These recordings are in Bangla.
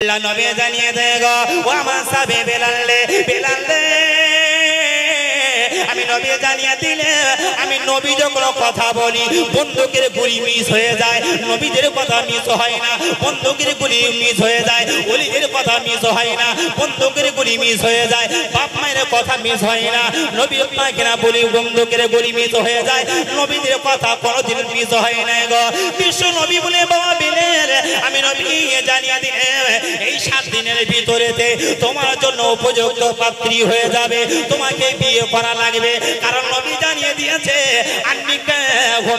আল্লাহ নবী জানিয়ে দেয় গো ও আমার সাহাবী বেলাল আমি নবী জানিয়ে দিলে আমি নবী যখন কথা বলি বন্দুকের গুলি মিস হয়ে যায়, নবীদের কথা মিস হয় না, বন্দুকের গুলি মিস হয়ে যায়, ওলিদের কথা মিস হয় না, বন্দুকের গুলি মিস হয়ে যায়, বাপ মায়ের কথা মিস হয় না, নবী পাকে না বলি বন্দুকের গুলি মিস হয়ে যায়, নবীদের কথা কোনোদিন মিস হয় না গো। বিশ্ব নবী বলে বাবা বেলাল আমি নবী জানিয়ে দিলে এই 7 দিনের ভিতরেতে তোমার জন্য উপযুক্ত পাত্রী হয়ে যাবে, তোমাকে বিয়ে করা লাগবে। কারণ নবী জানিয়ে দিয়েছে আন্নিকা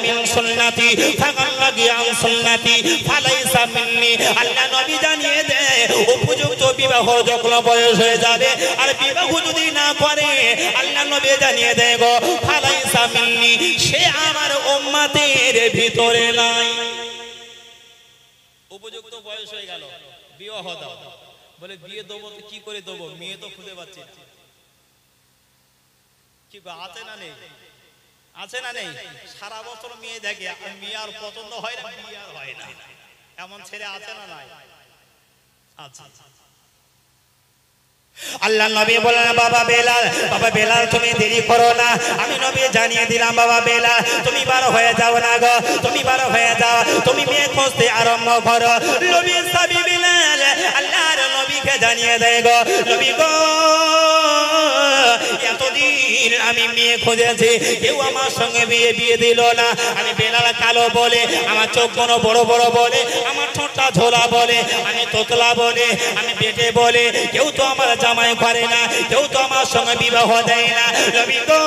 মিন সুন্নতি ফাকাল্লাগি আন সুন্নতি ফালাইসা মিন্নি। আল্লাহ নবী জানিয়ে দেয় উপযুক্ত বিবাহ যখন বয়স হয়ে যাবে আর বিবাহ যদি না করে আল্লাহ নবী জানিয়ে দেয় গো ফালাইসা মিন্নি, সে আমার উম্মতের ভিতরে নাই। উপযুক্ত বয়স হয়ে গেল, বিবাহ দাও, বলে বিয়ে দেবো তো কি করে দেবো, মেয়ে তো খুঁজে পাচ্ছি না। কি আছে না নেই, আছে না নেই, সারা বছর মেয়ে দেখে মেয়ে আর পছন্দ হয় না, বিয়ে আর হয় না, এমন ছেলে আছে না নাই? আচ্ছা আল্লাহ নবী বললেন বাবা বেলাল তুমি দেরি করো না, আমি নবী জানিয়ে দিলাম বাবা বেলাল তুমি বার হয়ে যাও না গো, তুমি বার হয়ে যাও, তুমি মেয়ে খুঁজতে আরম্ভ করো। নবী সাহাবী বেলাল আল্লাহর নবীকে জানিয়ে দেয় গো নবী গো এতদিন আমি মেয়ে খুঁজেছি, কেউ আমার সঙ্গে বিয়ে দিল না। আমি বেলাল কালো বলে, আমার চোখ কোনো বড় বড় বলে, আমার ঠোঁটটা ঝোলা বলে, আমি তোতলা বলে, আমি বেটে বলে, কেউ তো আমার জামাই করে না, কেউ তো আমার সঙ্গে বিবাহ দেয় না। নবী গো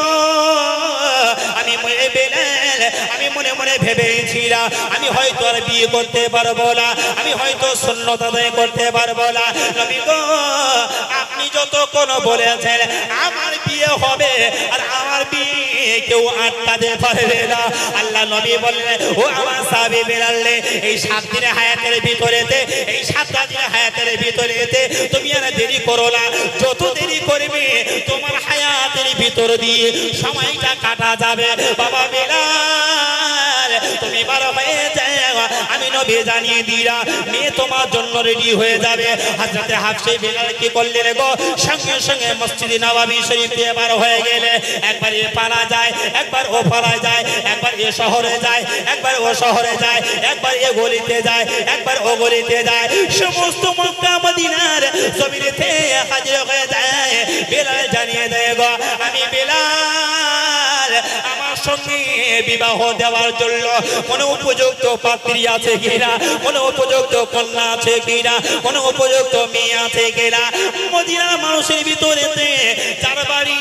আমি বেলাল আমি মনে মনে ভেবেছিলাম আমি হয়তো আর বিয়ে করতে পারবো না, আমি হয়তো সুন্নত আদায় করতে পারবো না। নবী গো আপনি যতক্ষণ বলেছেন আমার বিয়ে হবে আর আমার বিয়ে কেউ আটকাতে পারবে না। আল্লাহ নবী বললেন ও আমার সাহাবী বেলাল এই 7 দিনের হায়াতের ভিতরেতে, এই 7 দিনের হায়াতের ভিতরেতে তুমি আর দেরি করো না, যত দেরি করবে তোমার হায়াতের ভিতর দিয়ে সময়টা কাটা যাবে। বাবা বেলাল তুমি বার হয়ে যাও, আমি নবী জানিয়ে দিলাম মেয়ে তোমার জন্য রেডি হয়ে যাবে। হযরতে হাফসে বেলাল কি করলেন গো সঙ্গে সঙ্গে মসজিদে নববী শরীফে বার হয়ে গেলে একবার এ পালা যায়, একবার ও পালা যায়, একবার এ শহরে যায়, একবার ও শহরে যায়, একবার এ গলিতে যায়, একবার ও গলিতে যায়, সমস্ত মক্কা মদিনার জমিনেতে হাজির হয়ে যায়। বেলাল জানিয়ে দেয় গো আমি বেলাল আমার সঙ্গে বিবাহ দেওয়ার জন্য কোনো উপযুক্ত পাত্রী আছে কিনা, কোনো উপযুক্ত কন্যা আছে কিনা, কোনো উপযুক্ত মেয়ে আছে কিনা। মদিনার মানুষের ভিতরেতে যার বাড়ি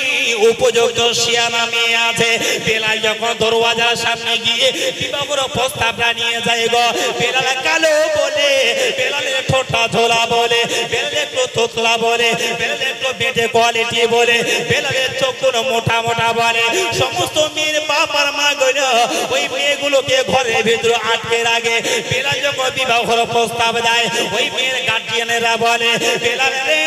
উপযুক্ত শিয়ানা মেয়ে আছে, বেলাল যখন দরওয়াজার সামনে গিয়ে বিবাহের প্রস্তাবটা নিয়ে যায় গো, বেলাল কালো বলে, বেলালের ঠোঁটটা ঝোলা বলে, বেলাল একটু তোতলা বলে, বেলাল একটু বেটে কোয়ালিটি বলে, বেলালের চোখগুলো মোটা মোটা বলে। সমস্ত মেয়ের বাপ আর মা গুলো ওই মেয়েগুলোকে ঘরের ভিতরে আটকে রাখে। বেলাল যখন বিবাহের প্রস্তাব দেয় ওই মেয়ের গার্জিয়ানেরা বলে বেলাল রে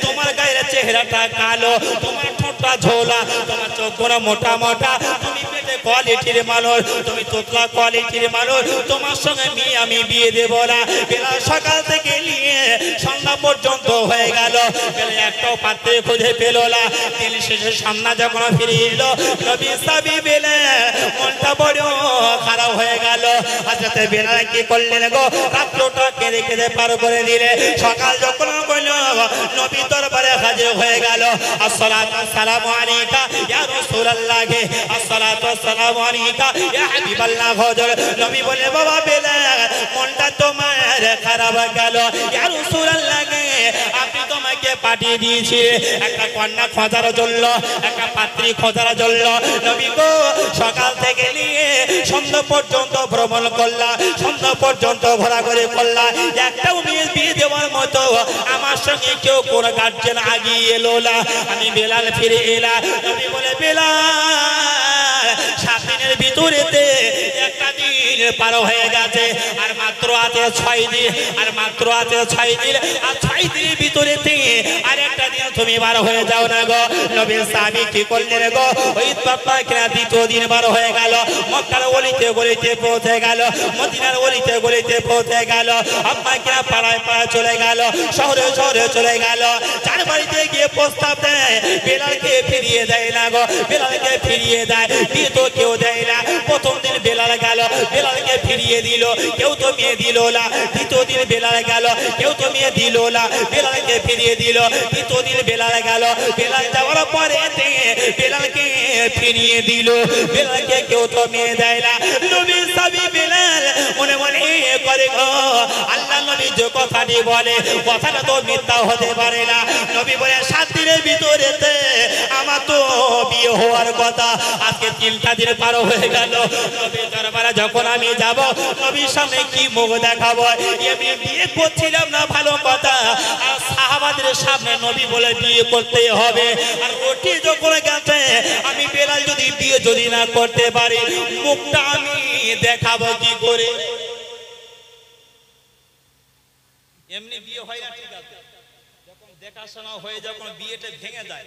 তোমার গায়ের চেহারাটা কালো, তোমার ঠোঁটটা ঝোলা, তোমার চোখগুলো মোটা মোটা, তুমি পেটে কোয়ালিটির মানুষ, তুমি তোতলা কোয়ালিটির মানুষ, তোমার সঙ্গে মেয়ে আমি বিয়ে দেব না। বেলাল সকাল থেকে নিয়ে সন্ধ্যা পর্যন্ত হয়ে গেল, বেলাল একটাও পাত্রে খুঁজে পেল না। দিন শেষে সন্ধ্যা যখন ফিরে এলো নবী সাহাবী বেলাল মনটা বড় খারাপ হয়ে গেল। হযরতে বেলাল কি করলেন গো রাত্রটা কেঁদে কেঁদে পার করে দিলে। সকাল যখন হইল নবী দরবারে হাজির হয়ে গেল। আসসালাতু আসসালামু আলাইকা ইয়া রাসূলুল্লাহ, আসসালাতু আসসালামু আলাইকা ইয়া হাবিবাল্লাহ। হযরত নবী বলে বাবা বেলাল মনটা তোমার খারাপ গেল, ইয়া রাসূলুল্লাহ আপনি তোমাকে পাঠিয়ে দিয়েছি একটা কন্যা খোঁজার জন্য, একটা পাত্রী খোঁজার জন্য। নবী গো সকাল থেকে নিয়ে সন্ধ্যা পর্যন্ত ভ্রমণ করলাম, সন্ধ্যা পর্যন্ত ঘোরাঘুরি করলাম, একটাও মেয়ে বিয়ে দেওয়ার মতো আমার সঙ্গে কেউ কোন গার্জেন আগিয়ে এলো না। আমি বেলাল ফিরে এলাম। নবী বলে বেলাল 7 দিনের ভিতরেতে একটা দিন পার হয়ে গেছে আর মাত্র আছে 6 দিন আর মাত্র আছে 6 দিন আর 6 দিনের ভিতরেতে আর একটা দিন তুমি বার হয়ে যাও না গো নবী সাহাবী কি করলেন গো ওই পাপা কিনা দ্বিতীয় দিন বার হয়ে গেল মক্কার গলিতে গলিতে পৌঁছে গেল মদিনার গলিতে গলিতে পৌঁছে গেল আম্মা কিনা পাড়ায় পাড়ায় চলে গেল শহরে শহরে চলে গেল চার বাড়িতে গিয়ে প্রস্তাব দেয় বেলালকে ফিরিয়ে দেয় না গো বেলালকে ফিরিয়ে দেয় বিয়ে তো কেউ দেয় না প্রথম দিন বেলাল গেল বেলালকে ফিরিয়ে দিল কেউ তো মেয়ে দিল না দ্বিতীয় দিন বেলাল গেল কেউ তো মেয়ে দিল না বেলালকে ফিরিয়ে দিল তৃতীয় দিন বেলাল গেল বেলাল যাওয়ার পরে বেলালকে ফিরিয়ে দিল বেলালকে কেউ তো মেয়ে দেয় না নবী সাহাবী বেলাল মনে মনে করে গো আল্লাহ নবী যে কথাটি বলে কথাটা তো মিথ্যা হতে পারে না নবী বলে 7 দিনের ভিতরেতে আমার তো বিয়ে হওয়ার কথা আজকে 3টা দিন পার হয়ে গেল নবীর দরবারে যখন আমি যাব নবীর সামনে কি মুখ দেখাবো আমি বিয়ে করছিলাম না ভালো কথা আর সাহাবাদের সামনে নবী বলে বিয়ে করতে হবে আর রুটি যখন গেছে আমি বেলাল যদি বিয়ে যদি না করতে পারি মুখটা আমি দেখাবো কি করে এমনি বিয়ে হয় না ঠিক আছে যখন দেখাশোনা হয়ে যখন বিয়েটা ভেঙে যায়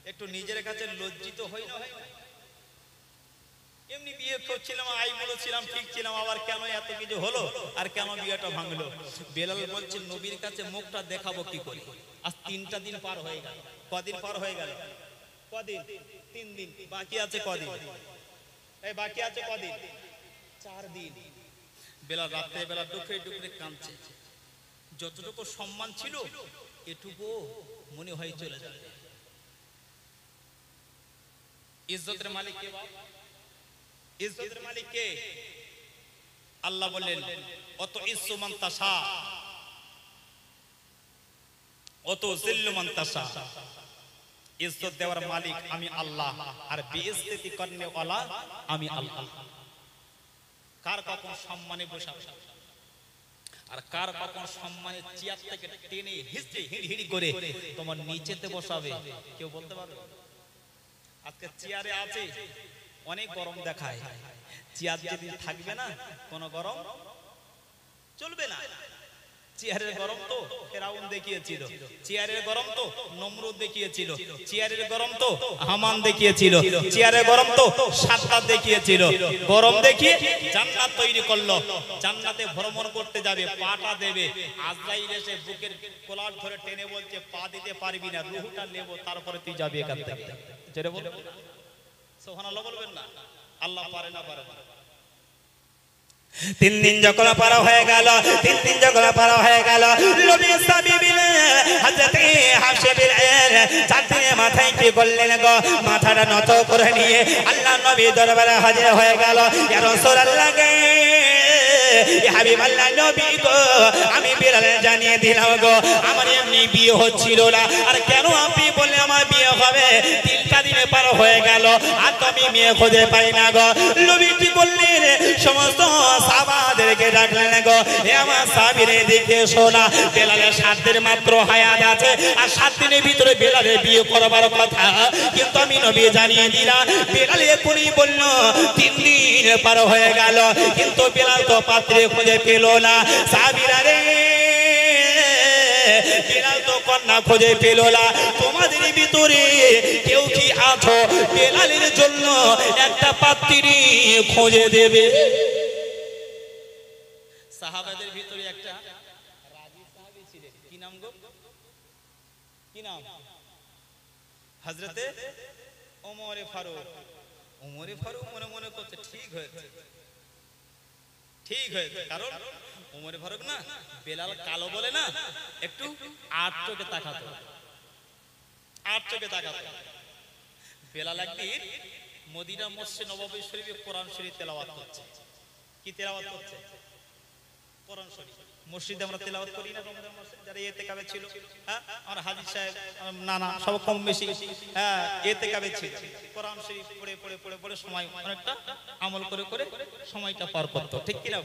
একটু নিজের কাছে লজ্জিত হই না এমনি বিয়ে করছিলাম আই বলেছিলাম ঠিক ছিলাম আবার কেন এত কিছু হলো আর কেন বিয়েটা ভাঙলো বেলাল বলছে নবীর কাছে মুখটা দেখাবো কি করে আজ 3টা দিন পার হয়ে গেল কদিন পার হয়ে গেল কদিন 3 দিন বাকি আছে কদিন এই বাকি আছে কদিন 4 দিন বেলাল রাতে বেলা ডুকরে ডুকরে কাঁদছে যতটুকু সম্মান ছিল এটুকু মনে হয় চলে যাবে ইজ্জতের মালিক কে বাবা ইজ্জতের মালিক কে আল্লাহ বলেন অত ইজ্জু মান তাশা অত জিল্লু মান তাশা ইজ্জত দেওয়ার মালিক আমি আল্লাহ আর বেইজ্জতি করনে ওয়ালা আমি আল্লাহ কার কখন সম্মানে বসাবো আর কার কখন সম্মানের চেয়ার থেকে টেনে হিচড়ে হিড়হিড়ি করে তোমার নিচেতে বসাবে কেউ বলতে পারবে আজকে চেয়ারে আছে অনেক গরম দেখায় চেয়ার যদি থাকবে না কোনো গরম চলবে না চেয়ারের গরম তো ফেরাউন দেখিয়েছিল চেয়ারের গরম তো নমরুদ দেখিয়েছিল চেয়ারের গরম তো হামান দেখিয়েছিল চেয়ারের গরম তো সাদ্দাত দেখিয়েছিল গরম দেখিয়ে জান্নাত তৈরি করলো জান্নাতে ভ্রমণ করতে যাবে পাটা দেবে আজরাইল এসে বুকের কোলার ধরে টেনে বলছে পা দিতে পারবি না রূহটা নেব তারপরে তুই যাবি এখান থেকে যেটা বল সুবহানাল্লাহ বলবেন না আল্লাহ পারে না পারে 3 দিন যখন পার হয়ে গেল 3 দিন যখন পার হয়ে গেল নবী সাহাবী হযরত হাফসা বিলাল চাঁদে মাথায় কি বললেন গো মাথাটা নত করে নিয়ে আল্লাহ নবী দরবারে হাজির হয়ে গেল ইয়া রাসূলুল্লাহ গে ইয়া হাবিবাল্লাহ নবী গো আমি বিলাল জানিয়ে দিলাম গো আমার এমনি বিয়ে হচ্ছিল না আর কেন আপনি বললেন আমার বিয়ে হবে 3টা দিনে পার হয়ে গেল আর তো আমি মেয়ে খুঁজে পাই না গো নবী কি বললেন সমস্ত সাহাবাদেরকে ডাকলেন গো হে আমার সাহাবীরে দেখে শোনা বেলালের 7 দিন মাত্র হায়াত আছে আর 7 দিনের ভিতরে বেলালের বিয়ে করবার কথা কিন্তু আমি নবী জানিয়ে দিলাম বেলাল এখনই বলল 3 দিন পার হয়ে গেল কিন্তু বেলাল তো পাত্রে খুঁজে পেল না সাহাবীরা রে বেলাল তো কন্যা খুঁজে পেল না তোমাদের ভিতরে কেউ কি আছো বেলালের জন্য একটা পাত্রী খুঁজে দেবে সাহাবাদের ভিতরে একটা রাজি সাহাবী ছিলেন কি নাম গো কি নাম হযরতে ওমর ফারুক মনে মনে করতে ঠিক হয়েছে কারণ ওমর ফারুক না বেলাল কালো বলে না একটু আট চোখে তাকাতো বেলাল একদিন মদিনা মসজিদ নববী শরীফে কোরআন শরীফ তেলাওয়াত করছে কি তেলাওয়াত করছে কোরআন শরীফ মসজিদে আমরা তেলাওয়াত করি না রমজান মাসে যারা ইতিকাফে ছিল হ্যাঁ আর হাজী সাহেব নানা সব কম বেশি হ্যাঁ ইতিকাফে ছিল কোরআন শরীফ পড়ে সময় অনেকটা আমল করে সময়টা পার করত ঠিক কি না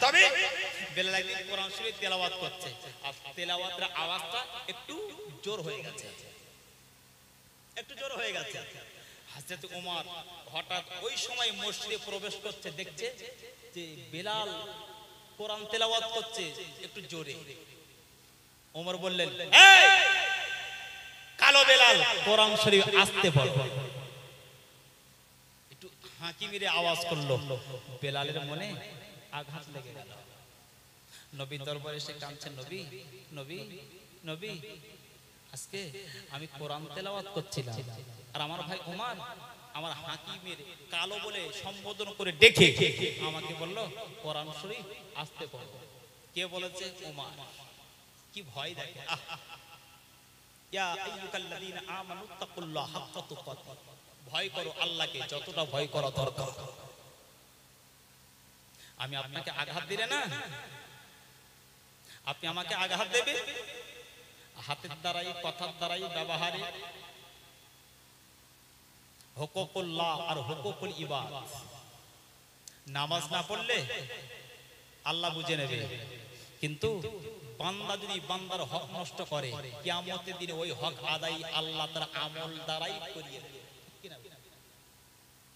তবে বেলাল একদিন কোরআন শরীফ তেলাওয়াত করছে আর তেলাওয়াতের আওয়াজটা একটু জোর হয়ে গেছে হযরত ওমর হঠাৎ ওই সময় মসজিদে প্রবেশ করছে, দেখছে যে বেলাল কোরআন তেলাওয়াত করছে একটু জোরে। ওমর বললেন, এই কালো বেলাল, কোরআন শরীফ আস্তে পড়ো। একটু হাঁকি মেরে আওয়াজ করলো। বেলালের মনে আঘাত লেগে গেল। নবীর দরবারে এসে কাঁদছেন, নবী নবী নবী, আজকে আমি কোরআন তেলাওয়াত করছিলাম, আর আমার ভাই ওমর আমার হাঁকি মেরে কালো বলে সম্বোধন করে ডেকে আমাকে বলল কোরআন শরীফ আস্তে পড়ো। কে বলেছে? ওমর। কি ভয় দেখে! ইয়া আইয়ুহাল্লাযীনা আমানু তাকুল্লাহ হাক্কা তুকাতিহ, ভয় করো আল্লাহকে যতটা ভয় করা দরকার। আমি আপনাকে আঘাত দিলে না, আপনি আমাকে আঘাত দেবে হাতের দ্বারাই, কথার দ্বারাই, ব্যবহারে। হুকুকুল্লাহ আর হুকুকুল ইবাদ, নামাজ না পড়লে আল্লাহ বুঝে নেবে, কিন্তু বান্দা যদি বান্দার হক নষ্ট করে কিয়ামতের দিনে ওই হক আদায় আল্লাহ তার আমল দ্বারাই করিয়ে দেবে।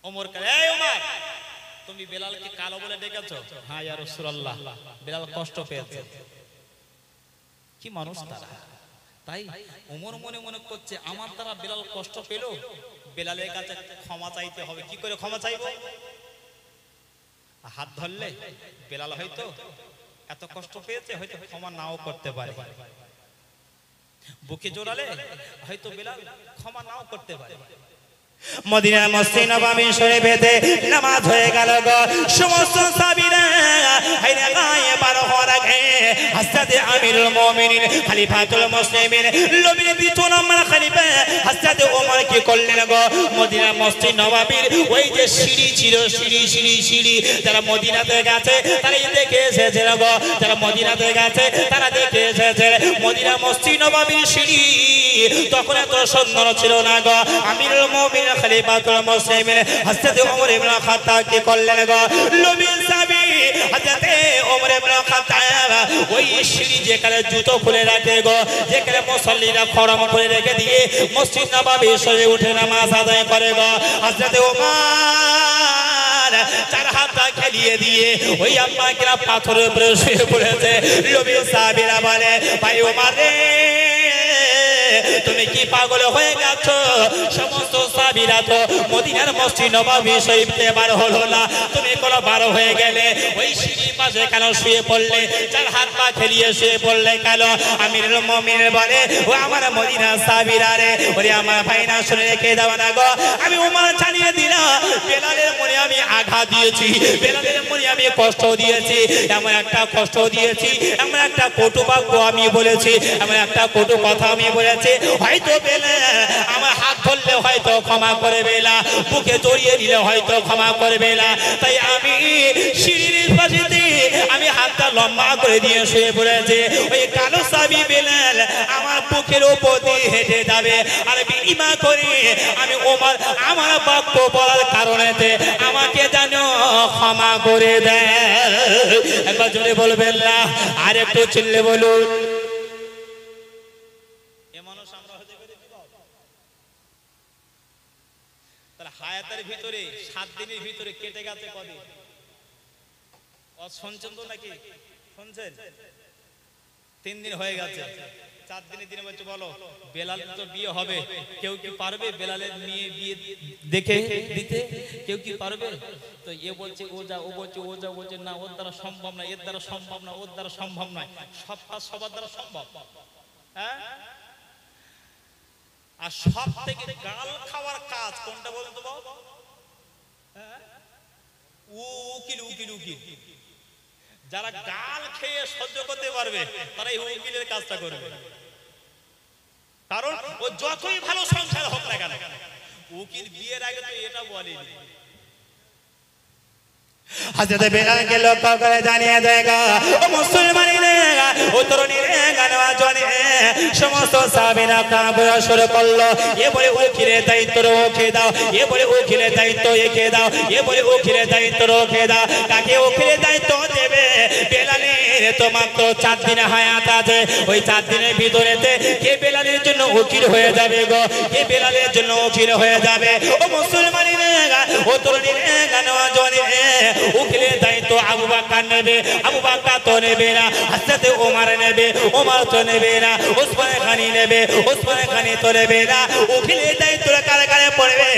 ওমর কে, এই ওমর, তুমি বেলালকে কালো বলে ডেকেছো? হ্যাঁ ইয়া রাসূলুল্লাহ, বেলাল কষ্ট পেয়েছে। কি মানুষ তারা! তাই ওমর মনে মনে করছে আমার দ্বারা বেলাল কষ্ট পেল, বেলালের কাছে ক্ষমা চাইতে হবে। কি করে ক্ষমা চাইবো? হাত ধরলে বেলাল হয়তো এত কষ্ট পেয়েছে, হয়তো ক্ষমা নাও করতে পারে। বুকে জোড়ালে হয়তো বেলাল ক্ষমা নাও করতে পারে। মদিনার মসজিদ নববী শরীফেতে নামাজ হয়ে গেল গো। সমস্ত সাহাবীরা হাইরে গায়ে বার হওয়ার আগে হযরত আমিরুল মুমিনিন খলিফাতুল মুসলিমিন নবীর দ্বিতীয় নম্বর খলিফা হযরত ওমর কি করলেন গো? মদিনার মসজিদ নববীর ওই যে সিঁড়ি ছিল, সিঁড়ি যারা মদিনাতে গেছে তারা দেখে এসেছে গো। যারা মদিনাতে গেছে তারা দেখে এসেছে মদিনা মসজিদ নববীর সিঁড়ি তখন এত সুন্দর ছিল না গো। আমিরুল মুমিনিন খলিফাতুল মুসলিমিন হযরত ওমর ইবনে খাত্তাব কি করলেন গো? নবীর সাহাবী হযরত ওমর ইবনে খাত্তাব ওই সিঁড়ি যেখানে জুতো খুলে রাখে গো, যেখানে মুসল্লিরা খড়ম করে রেখে দিয়ে মসজিদ নববী শরীফে উঠে নামাজ আদায় করে গো, হযরত ওমর চার হাতটা খেলিয়ে দিয়ে ওই আম্মাকে পাথরের উপরে শুয়ে পড়েছে। নবীর সাহাবীরা বলে, ভাই ওমর রে, তুমি কি পাগল হয়ে গেছো? সমস্ত সাহাবীরা তো মদিনার মসজিদ নববী শরীফে বার হলো না, তুমি কোন বার হয়ে গেলে ওই সিঁড়ির পাশে কেন শুয়ে পড়লে? চার হাত পা খেলিয়ে শুয়ে পড়লে কেন? আমিরুল মুমিনিন বলে, ও আমার মদিনার সাহাবীরা রে, ওরে আমার ভাই না শুনে রেখে দাও না গো। আমি ওমর জানিয়ে দিলাম বেলালের মনে আমি আঘাত দিয়েছি, বেলালের মনে আমি কষ্ট দিয়েছি, এমন একটা কষ্ট দিয়েছি, এমন একটা কটু বাক্য আমি বলেছি, এমন একটা কটু কথা আমি বলেছি, হয়তো বেলাল আমার হাত ধরলে হয়তো ক্ষমা করবে না, বুকে জড়িয়ে দিলে হয়তো ক্ষমা করবে না। তাই আমি সিঁড়ির পাশেতে আমি হাতটা লম্বা করে দিয়ে শুয়ে পড়েছি। ওই কালো সাহাবী বেলাল আমার বুকের উপর দিয়ে হেঁটে যাবে, আর বিনিময় করে আমি ওমর আমার বাক্য বলার কারণেতে আমাকে জানো ক্ষমা করে দেয়। একবার জোরে বলবেন না, আর একটু চিল্লে বলুন। হায়াতের ভিতরে 7 দিনের ভিতরে কেটে গেছে কদিন? শুনছেন তো নাকি? শুনছেন? 3 দিন হয়ে গেছে। 4 দিনের দিনে বলছে বলো বেলাল তো বিয়ে হবে, কেউ কি পারবে বেলালের মেয়ে বিয়ে দেখে দিতে? কেউ কি পারবে? তো এ বলছে ও যা, ও বলছে ও যা, বলছে না ওর দ্বারা সম্ভব না, এর দ্বারা সম্ভব না, ওর দ্বারা সম্ভব নয়। সব কাজ সবার দ্বারা সম্ভব। হ্যাঁ, আর সব থেকে গাল খাওয়ার কাজ কোনটা বলেন তো বাবা? উকিল উকিল উকিল। যারা গাল খেয়ে সহ্য করতে পারবে তারা এই উকিলের কাজটা করবে, কারণ ও যতই ভালো সংসার হোক না কেন উকিল বিয়ের আগে তো এটা বলেনি। হযরত বেলালকে লক্ষ্য করে জানিয়ে দেয়গা, ও মুসলমানেরা, ও তরুণীরা, নওজওয়ান সমস্ত সাহাবীরা কাঁদা শুরু করলো। এ বলে উকিলের দায়িত্ব রেখে দাও, এ বলে উকিলের দায়িত্ব রেখে দাও, এ বলে উকিলের দায়িত্ব রেখে দাও। কাকে উকিলের দায়িত্ব দেবে? বেলালের তো মাত্র 4 দিন হায়াত আছে, ওই 4 দিনের ভিতরেতে কে বেলালের জন্য উকিল হয়ে যাবে গো, কে বেলালের জন্য উকিল হয়ে যাবে? ও মুসলমানেরা, ও তরুণীরা, নওজওয়ানেরা, উকিলের দায়িত্ব আবু বকর নেবে, আবু বকর তো নেবে না, হযরত ওমর নেবে, ওমর তো নেবে না, ওসমান গনি নেবে, ওসমান গনি তো নেবে না। উকিলের দায়িত্ব কারে কারে পড়বে?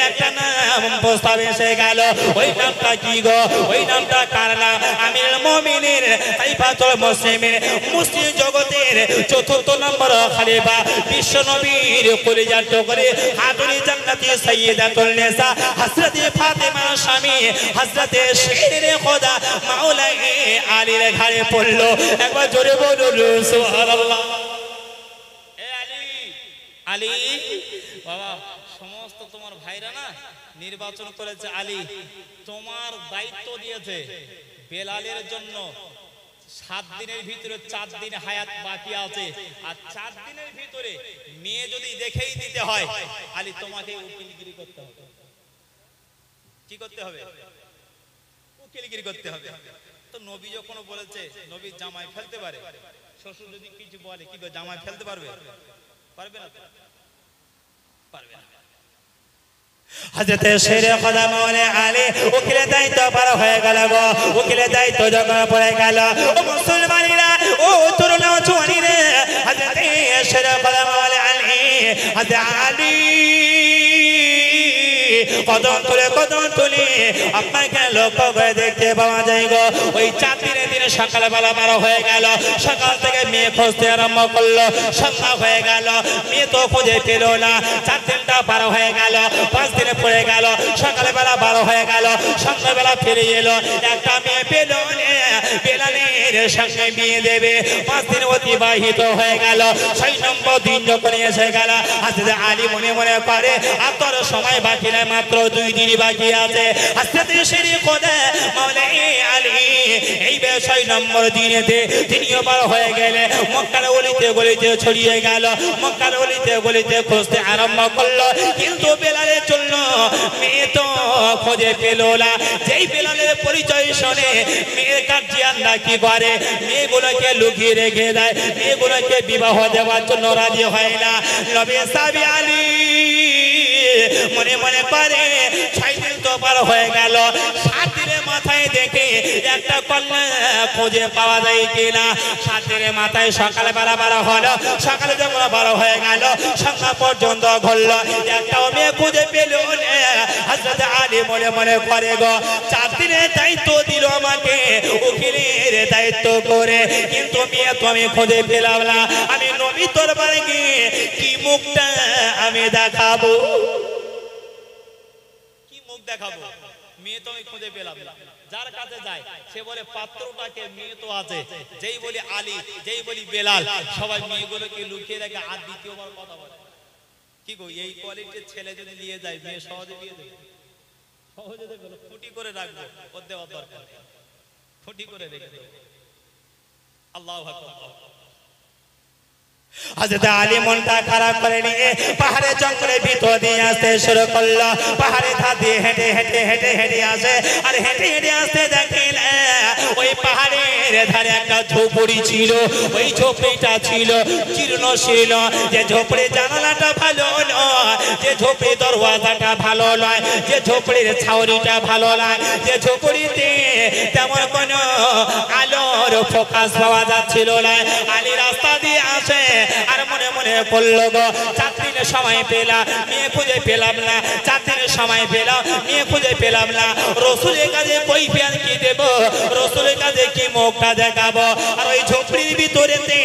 একটা নাম প্রস্তাব এসে গেল, ওই নামটা কি গো? ওই নামটা কার নাম? আমিরুল মুমিনিন খলিফাতুল মুসলিমিন, মুসলিম জগতের 4th নম্বর খলিফা, বিশ্ব নবীর কলিজার টুকরে, খাতুনে জান্নাতি সাইয়্যিদাতুল নিসা, হযরত ফাতেমার স্বামী, হযরত শেরে খোদা মাওলাই আলীর ঘরে পড়লো। একবার জোরে বলুন সুবহানাল্লাহ। এ আলী, আলী বাবা, সমস্ত তোমার ভাইরা না নির্বাচন করেছে আলী, তোমার দায়িত্ব দিয়েছে বেলালের জন্য 7 দিনের ভিতরে 4 দিন হায়াত বাকি আছে, আর 4 দিনের ভিতরে মেয়ে যদি দেখেই দিতে হয়, আলী তোমাকে উকিলগিরি করতে হবে। কি করতে হবে? উকিলগিরি করতে হবে। তো নবী যখন বলেছে, নবী জামাই ফেলতে পারে, শ্বশুর যদি কিছু বলে কি জামাই ফেলতে পারবে? পারবে না, পারবে না। হযরত শেরে খোদা মাওলানা আলী উকিলের দায়িত্ব পার হয়ে গেল গো, উকিলের দায়িত্ব যখন পড়ে গেল, ও মুসলমানেরা, ও তরুণ জওয়ানেরা, হযরত শেরে খোদা মাওলানা আলী, হযরত আলী কদম তুলে আপনাকে লক্ষ্য করে দেখতে পাওয়া যায় গো। ওই 4 দিনের দিনে সকালবেলা বারো হয়ে গেল, সকাল থেকে মেয়ে খুঁজতে আরম্ভ করলো, সন্ধ্যা হয়ে গেল, মেয়ে তো খুঁজে পেল না। 4 দিনটা বারো হয়ে গেল, 5 দিনে পড়ে গেল, সকালবেলা বারো হয়ে গেল, সন্ধ্যাবেলা ফিরে এলো, একটা মেয়ে পেল না, বেলালের সঙ্গে বিয়ে দেবে। 5 দিন অতিবাহিত হয়ে গেল, 6 নম্বর দিন যখন এসে গেল, হযরত আলী মনে মনে করে আর তোর সময় বাকি নাই, মাত্র 2 দিন বাকি আছে। হযরত শেরে খোদা মাওলানা আলী এই 6 নম্বর দিনেতে তিনিও বার হয়ে গেলে মক্কার অলিতে গলিতে ছড়িয়ে গেল, মক্কার অলিতে গলিতে খুঁজতে আরম্ভ করলো, কিন্তু বেলালের জন্য মেয়ে তো খুঁজে পেল না। যেই বেলালের পরিচয় শুনে মেয়ের গার্জিয়ানরা কি করে? মেয়েগুলোকে লুকিয়ে রেখে দেয়, মেয়েগুলোকে বিবাহ দেওয়ার জন্য রাজি হয় না। নবী সাহাবী আলী মনে মনে করে 6 দিন তো পার হয়ে গেল, 7 দিনের মাথায় দেখে একটা কন্যা খুঁজে পাওয়া যায় কিনা। 7 দিনের মাথায় সকালবেলা বারো হলো, সকালে যখন বারো হয়ে গেল, সন্ধ্যা পর্যন্ত ঘুরলো, একটাও মেয়ে খুঁজে পেল না। হযরত আলী মনে মনে করে গো, 4 দিনের দায়িত্ব দিল আমাকে উকিলের দায়িত্ব করে, কিন্তু মেয়ে তো আমি খুঁজে পেলাম না। আমি নবী দরবারে গিয়ে কি মুখটা আমি দেখাবো? কি মুখ দেখাবো? মেয়ে তো আমি খুঁজে পেলাম না। যার কাছে যায় সে বলে পাত্রটাকে, মেয়ে তো আছে। যেই বলি আলী, যেই বলি বেলাল, সবাই মেয়েগুলোকে লুকিয়ে রেখে আর দ্বিতীয়বার কথা বলে। কি গো, এই কোয়ালিটির ছেলে যদি নিয়ে যায়, মেয়ে সহজে বিয়ে দেবে? সহজে দেবে না, ফুটি করে রাখবো, ওর দেওয়ার দরকার, ফুটি করে রেখে দেবো। আল্লাহু আকবার। হযরত আলী মনটা খারাপ করে নিয়ে পাহাড়ে জঙ্গলের ভিতর দিয়ে আসতে শুরু করলো। পাহাড়ে ধার দিয়ে হেঁটে হেঁটে হেঁটে হেঁটে আসে, আর হেঁটে হেঁটে আসতে দেখেন ওই পাহাড়ের ধারে একটা ঝোপড়ি ছিল। ওই ঝোপড়িটা ছিল জীর্ণশীর্ণ। যে ঝোপড়ির জানালাটা ভালো নয়, যে ঝোপড়ির দরওয়াজাটা ভালো নয়, যে ঝোপড়ির ছাউনিটা ভালো নয়, যে ঝোপড়িতে তেমন কোনো আলোর ফোকাস পাওয়া যাচ্ছিল না। আলী রাস্তা দিয়ে আসে আর মনে মনে করলো গো, 4 দিনের সময় পেলাম, মেয়ে খুঁজে পেলাম না। 4 দিনের সময় পেলাম, মেয়ে খুঁজে পেলাম না। রসুলের কাছে কৈফিয়ত কি দেব? রসুলের কাছে কি মুখটা দেখাবো? আর ওই ঝোপড়ির ভিতরেতে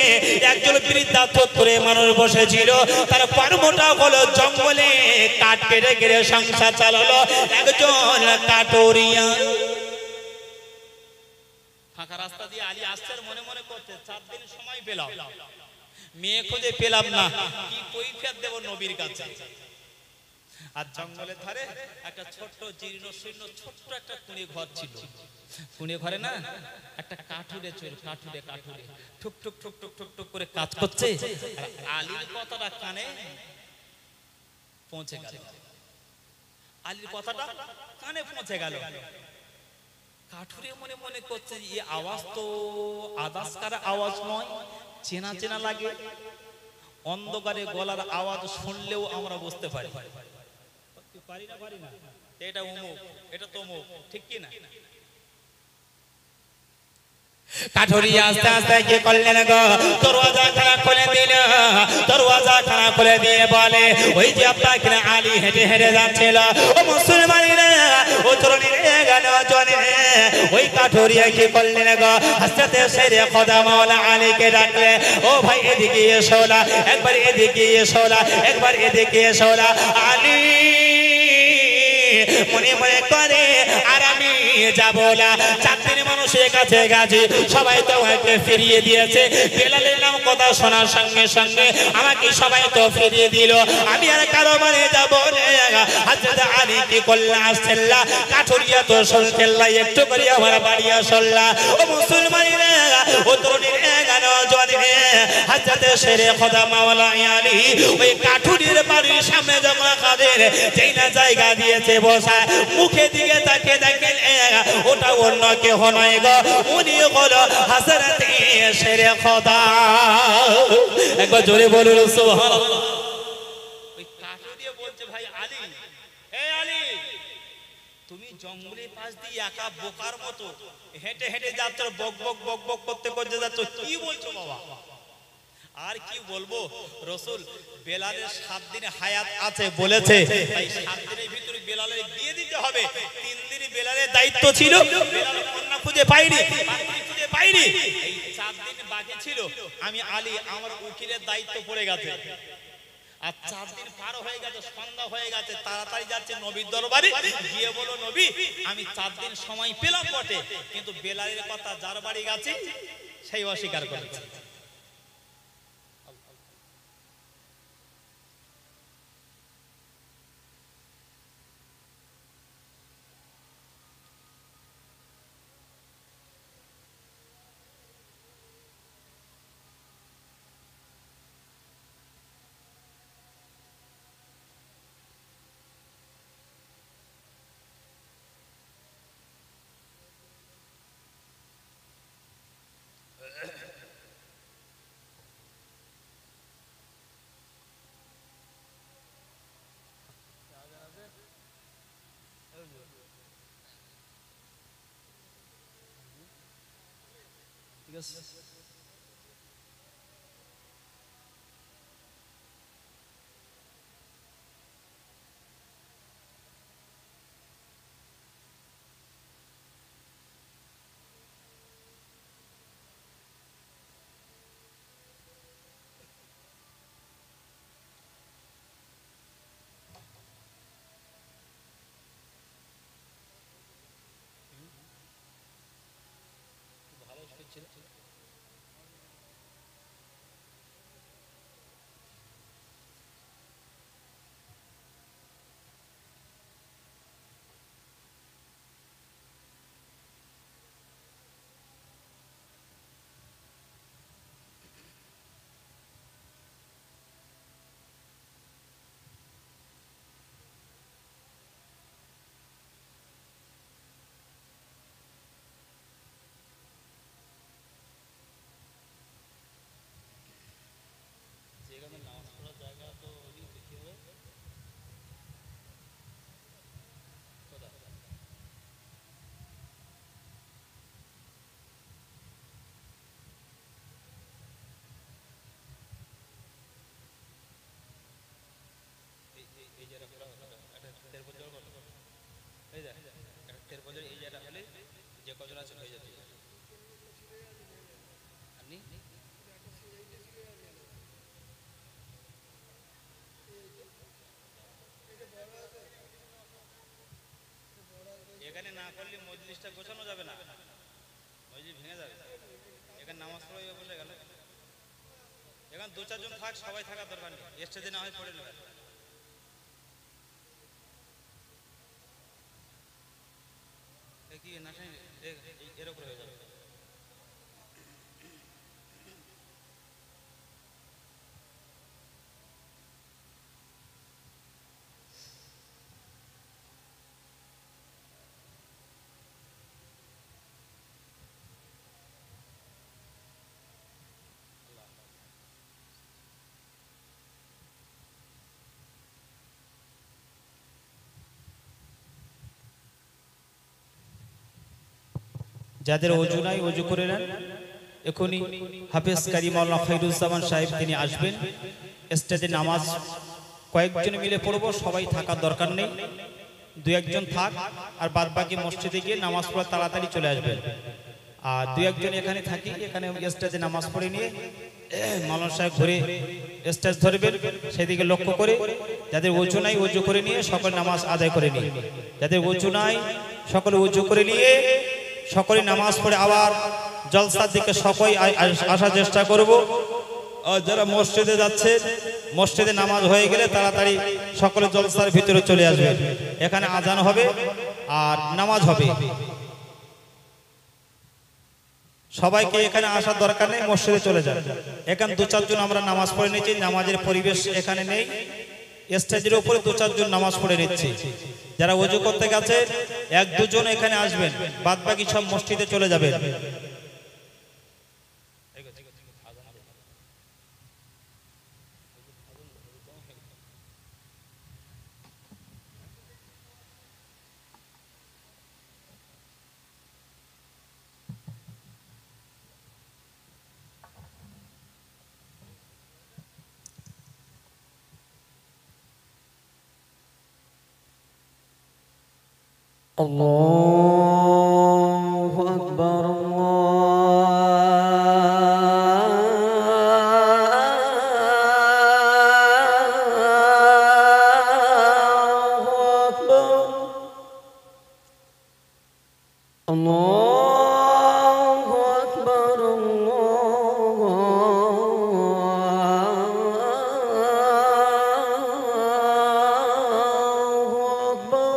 একজন বৃদ্ধা থত্থরে মানুষ বসেছিল। তার কর্মটা হলো জঙ্গলে কাঠ কেটে কেটে সংসার চালালো, একজন কাঠুরিয়া। ফাঁকা রাস্তা দিয়ে আলী আসছে, মনে মনে করতে 4 দিন সময় পেলাম, মেয়ে খুঁজে পেলাম না, কি কৈফিয়ত দেব নবীর কাছে? আর জঙ্গলের ধারে একটা ছোট্ট জীর্ণ শীর্ণ ছোট্ট একটা কুঁড়ে ঘর ছিল। কুঁড়ে ঘরে না একটা কাঠুরে চোর, কাঠুরে কাঠুরে ঠুক ঠুক ঠুক ঠুক ঠুক ঠুক করে কাজ করছে। আর আলীর কথাটা কানে পৌঁছে গেল, আলীর কথাটা কানে পৌঁছে গেল। কাঠুরে মনে মনে করছে এই আওয়াজ তো আদাসকার আওয়াজ নয়, চেনা চেনা লাগে। অন্ধকারে গলার আওয়াজ শুনলেও আমরা বুঝতে পারি, পারি না এটা অমুক, এটা তমুক, ঠিক কি না? কাঠুরিয়া আস্তে আস্তে কি করলেন গো, দরওয়াজা খানা খুলে দিল। দরওয়াজা খানা খুলে দিয়ে বলে, ওই যে আপনাকে আলী হেঁটে হেঁটে যাচ্ছিল, ও মুসলমানেরা, ও তরুণীরা গেল জনে। ওই কাঠুরিয়া কি করলেন গো, হাসতে সেরে খোদা মাওলা আলীকে ডাকলে, ও ভাই এদিকে এসো না, একবার এদিকে এসো না, একবার এদিকে এসো না। আলী মনে মনে করে আর আমি যাব না। 4 দিন মানুষের কাছে গেছি, সবাই তো আমাকে ফিরিয়ে দিয়েছে। বেলালের নাম কথা শোনার সঙ্গে সঙ্গে আমাকে সবাই তো ফিরিয়ে দিল, আমি আর কারো বাড়ি যাব না। হযরত আলী কি করলেন, আসছেল্লা কাঠুরিয়া তো শুনছেল্লা, একটু করে আমার বাড়ি আসল্লা। ও মুসলমানেরা, ও তরুণীরা গান জনে, হযরত শেরে খোদা মাওলা আলী ওই কাঠুরির বাড়ির সামনে যখন কাদের যেই না জায়গা দিয়েছে বসা, মুখে দিকে তাকে দেখেন, ওটা অন্য কেউ নয় গো, উনি হলো হযরত শেরে খোদা। একবার জোরে বলুন সুবহানাল্লাহ। ওই কাঠুরিয়া বলছে, ভাই আলী, হে আলী, তুমি জঙ্গলের পাশ দিয়ে একা বোকার মতো হেঁটে হেঁটে যাচ্ছ, বক বক বক বক করতে করতে যাচ্ছ, কি বলছো বাবা? আর কি বলবো, রাসূল বেলালের 7 দিন হায়াত আছে বলেছে, তাই 7 দিনের ভিতরে বেলালের বিয়ে দিতে হবে। 3 দিন বেলালের দায়িত্ব ছিল, বেলাল কন্যা খুঁজে পাইনি, পাত্রী খুঁজে পাইনি। এই 4 দিন বাকি ছিল, আমি আলী আমার উকিলের দায়িত্ব পড়ে গেছে। আর 4 দিন পার হয়ে গেছে, সন্ধ্যা হয়ে গেছে, তাড়াতাড়ি যাচ্ছে নবীর দরবারে, গিয়ে বলো, নবী আমি 4 দিন সময় পেলাম বটে, কিন্তু বেলালের কথা যার বাড়ি গেছে সেই অস্বীকার করেছে। ঠিক আছে, ভালো ছিল। যেখানে নামাজ পড়ার জায়গা তো ওদিকে দেখতে হবে। এই জায়গা একটা তেরপল জল কত, এই যে একটা তেরপল জল, এই জায়গাটা হলে যে কজল আছে হয়ে যাবে। আপনি এখানে না করলে মজলিসটা গোছানো যাবে না, মজলিস ভেঙে যাবে। এখানে নামাজ পড়ে বসে গেল, এখানে 2-4 জন থাক, সবাই থাকার দরকার নেই, স্টেজে না হয় পড়ে নেবে। কি না এর উপরে হয়ে যাবে। যাদের ওযু নাই ওযু করে নেন। এখনই হাফেজ কারি মাওলানা খায়রুজ্জামান সাহেব তিনি আসবেন। স্টেজে নামাজ কয়েকজন মিলে পড়বো, সবাই থাকার দরকার নেই, দুই একজন থাক, আর বাদ বাকি মসজিদে গিয়ে নামাজ পড়ে তাড়াতাড়ি চলে আসবেন। আর দুই একজন এখানে থাকি, এখানে স্টেজে নামাজ পড়ে নিয়ে মাওলানা সাহেব ঘুরে স্টেজ ধরবেন, সেদিকে লক্ষ্য করে। যাদের ওযু নাই ওযু করে নিয়ে সকল নামাজ আদায় করে নিয়ে, যাদের ওযু নাই সকলে ওযু করে নিয়ে সকলে নামাজ পড়ে আবার জলসার দিকে সকলে আসার চেষ্টা করব। আর যারা মসজিদে যাচ্ছে, মসজিদে নামাজ হয়ে গেলে তাড়াতাড়ি সকলে জলসার ভিতরে চলে আসবে। এখানে আজান হবে আর নামাজ হবে। সবাইকে এখানে আসার দরকার নেই, মসজিদে চলে যান। এখানে দু চারজন আমরা নামাজ পড়ে নিচ্ছি, নামাজের পরিবেশ এখানে নেই, স্টেজের উপরে দু চারজন নামাজ পড়ে নিচ্ছি। যারা ওযু করতে গেছে এক দুজন এখানে আসবেন, বাদ বাকি সব মসজিদে চলে যাবেন। الله أكبر الله أكبر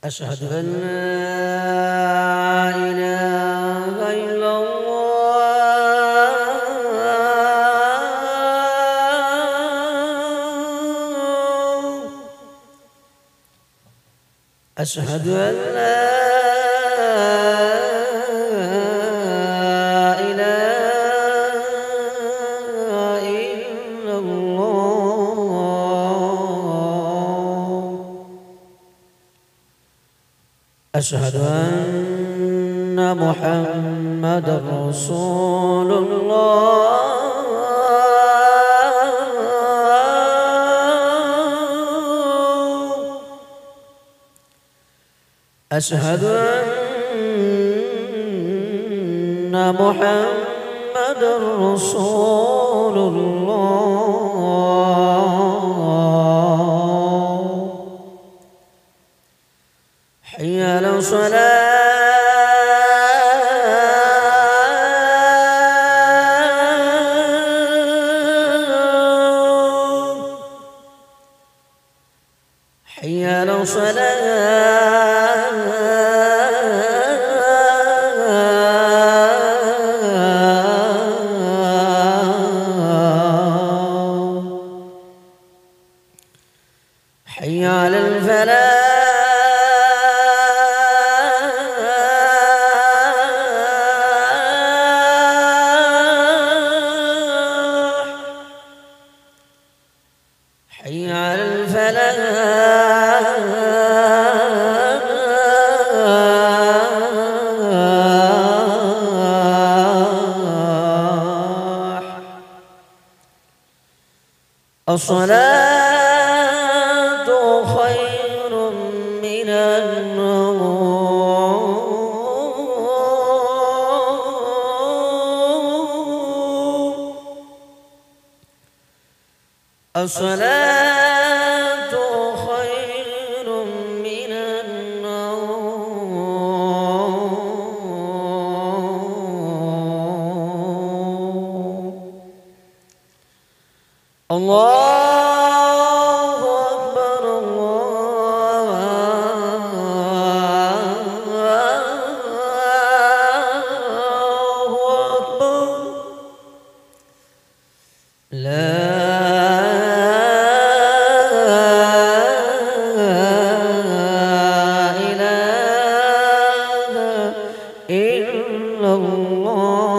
أشهد أن لا إله إلا الله أشهد أن لا إله إلا الله أشهد أن محمدا رسول الله أشهد أن محمدا رسول الله حي على الصلاة حي على الصلاة حي على الفلاح حي على الفلاح الصلاة خير من النوم الصلاة خير من النوم الله أكبر الله أكبر لا إله إلا الله